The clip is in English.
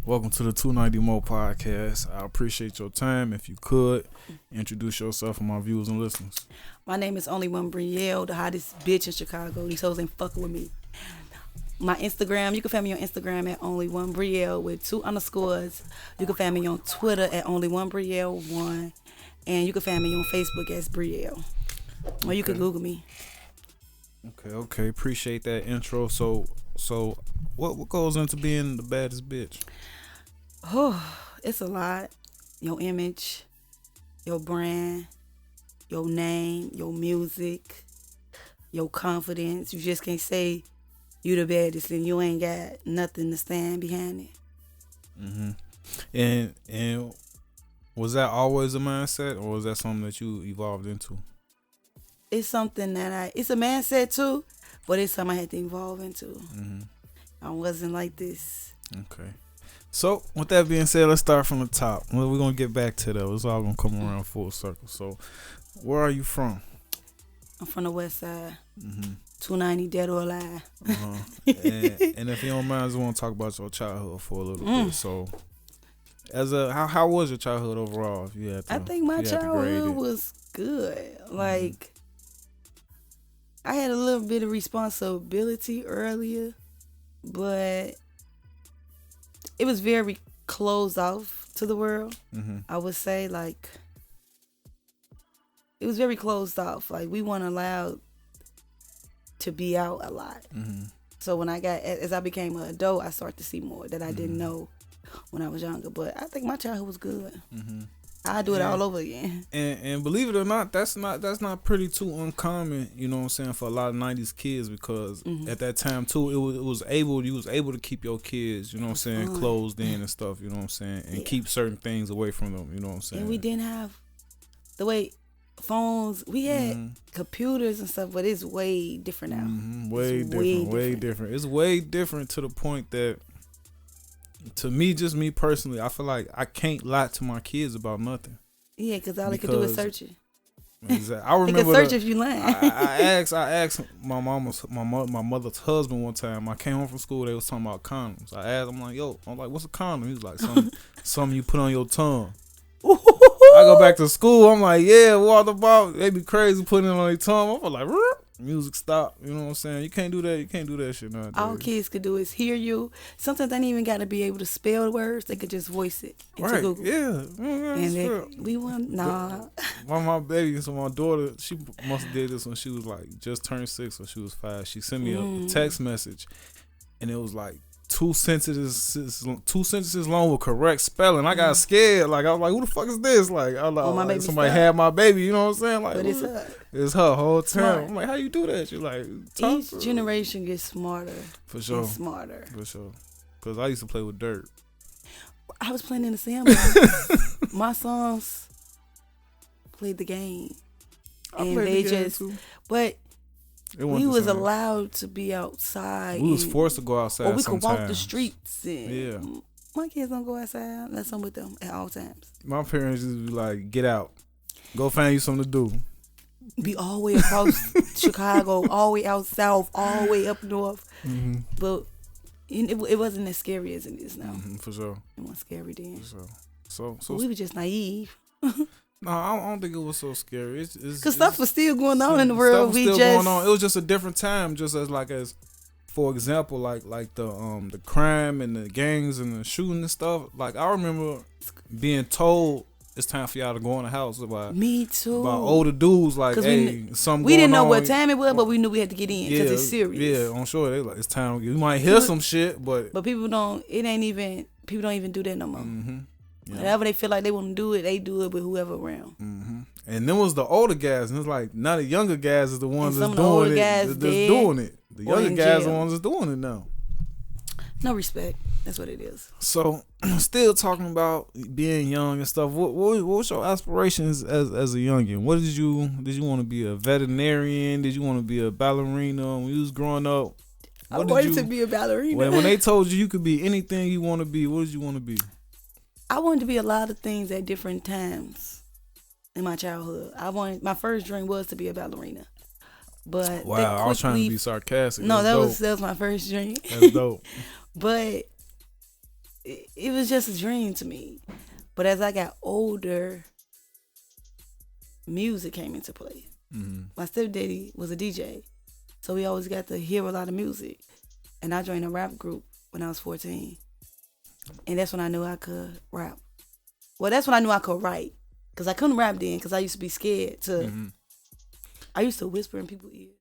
Welcome to the 290 Moe podcast. I appreciate your time. If you could, introduce yourself for my viewers and listeners. My name is Only1Brielle, the hottest bitch in Chicago. These hoes ain't fucking with me. My Instagram, you can find me on Instagram at Only1Brielle with 2 underscores. You can find me on Twitter at Only1Brielle1. And you can find me on Facebook as Brielle. Or you can Google me. Okay. Appreciate that intro. So what goes into being the baddest bitch? Oh, it's a lot. Your image, your brand, your name, your music, your confidence. You just can't say you the baddest and you ain't got nothing to stand behind it. And was that always a mindset, or was that something that you evolved into? It's something that it's a mindset too, but it's something I had to evolve into. I wasn't like this. Okay. So, with that being said, let's start from the top. We're going to get back to that. It's all going to come around full circle. So, where are you from? I'm from the west side. 290, dead or alive. And if you don't mind, I just want to talk about your childhood for a little bit. So, how was your childhood overall? If you had to, I think my childhood was good. Like, I had a little bit of responsibility earlier, but it was very closed off to the world. I would say, like, it was very closed off. Like, we weren't allowed to be out a lot. So when as I became an adult, I started to see more that I didn't know when I was younger. But I think my childhood was good. I'd do it all over again. And believe it or not, that's not pretty too uncommon, you know what I'm saying, for a lot of 90s kids, because at that time too, you was able to keep your kids, you know what I'm saying, closed in and stuff, you know what I'm saying, and keep certain things away from them, you know what I'm saying. And we didn't have the way phones, we had computers and stuff, but it's way different now. Way different. It's way different to the point that, to me, just me personally, I feel like I can't lie to my kids about nothing. Yeah, because all they could do is search it. Exactly. I remember they can search if you lying. I asked my mother's husband one time. I came home from school. They was talking about condoms. I asked him, what's a condom? He was like, something you put on your tongue. I go back to school. I'm like, yeah, what about? They be crazy putting it on their tongue. I'm like, music stop. You know what I'm saying? You can't do that. You can't do that shit nowadays. All kids could do is hear you. Sometimes they ain't even got to be able to spell the words. They could just voice it into Google. Yeah. And we want My baby, so my daughter, she must have did this when she was like just turned 6 or she was 5. She sent me a text message, and it was like two sentences long with correct spelling. I got scared. Like, I was like, who the fuck is this? Like, I was like, my baby somebody had my baby. You know what I'm saying? Like, but it's her. It's her whole time. I'm like, how you do that? She like, each generation gets smarter. For sure. Smarter. For sure. Because I used to play with dirt. I was playing in the sandbox. My sons played the game. And they just, but we was allowed to be outside. We was forced to go outside. Or we sometimes. could walk the streets. And my kids don't go outside unless I'm with them at all times. My parents just be like, get out. Go find you something to do. Be all the way across Chicago, all the way out south, all the way up north. But it wasn't as scary as it is now. For sure. It wasn't scary then. For sure. So we were just naive. No, I don't think it was so scary. Because stuff was still going on in the world. Going on. It was just a different time. Just as for example, like the crime and the gangs and the shooting and stuff. Like, I remember being told it's time for y'all to go in the house about me too. About older dudes, like, hey, something. We didn't know what time it was, but we knew we had to get in because it's serious. Yeah, I'm sure they like it's time. You might hear some shit, but people don't. It ain't even. People don't even do that no more. Whatever they feel like they want to do it, they do it with whoever around. And then was the older guys, and it's like now the younger guys is the ones that's doing it. That's doing it. The younger guys are the ones that's doing it now. No respect. That's what it is. So, still talking about being young and stuff. What was your aspirations as a youngin? What did you want to be? A veterinarian? Did you want to be a ballerina when you was growing up? I wanted to be a ballerina. When they told you could be anything you want to be, what did you want to be? I wanted to be a lot of things at different times in my childhood. My first dream was to be a ballerina. But wow, I was trying to be sarcastic. No, that was my first dream. That's dope. But it was just a dream to me. But as I got older, music came into play. Mm-hmm. My stepdaddy was a DJ, so we always got to hear a lot of music. And I joined a rap group when I was 14. And that's when I knew I could rap. Well, that's when I knew I could write. Because I couldn't rap then because I used to be scared to... Mm-hmm. I used to whisper in people's ears.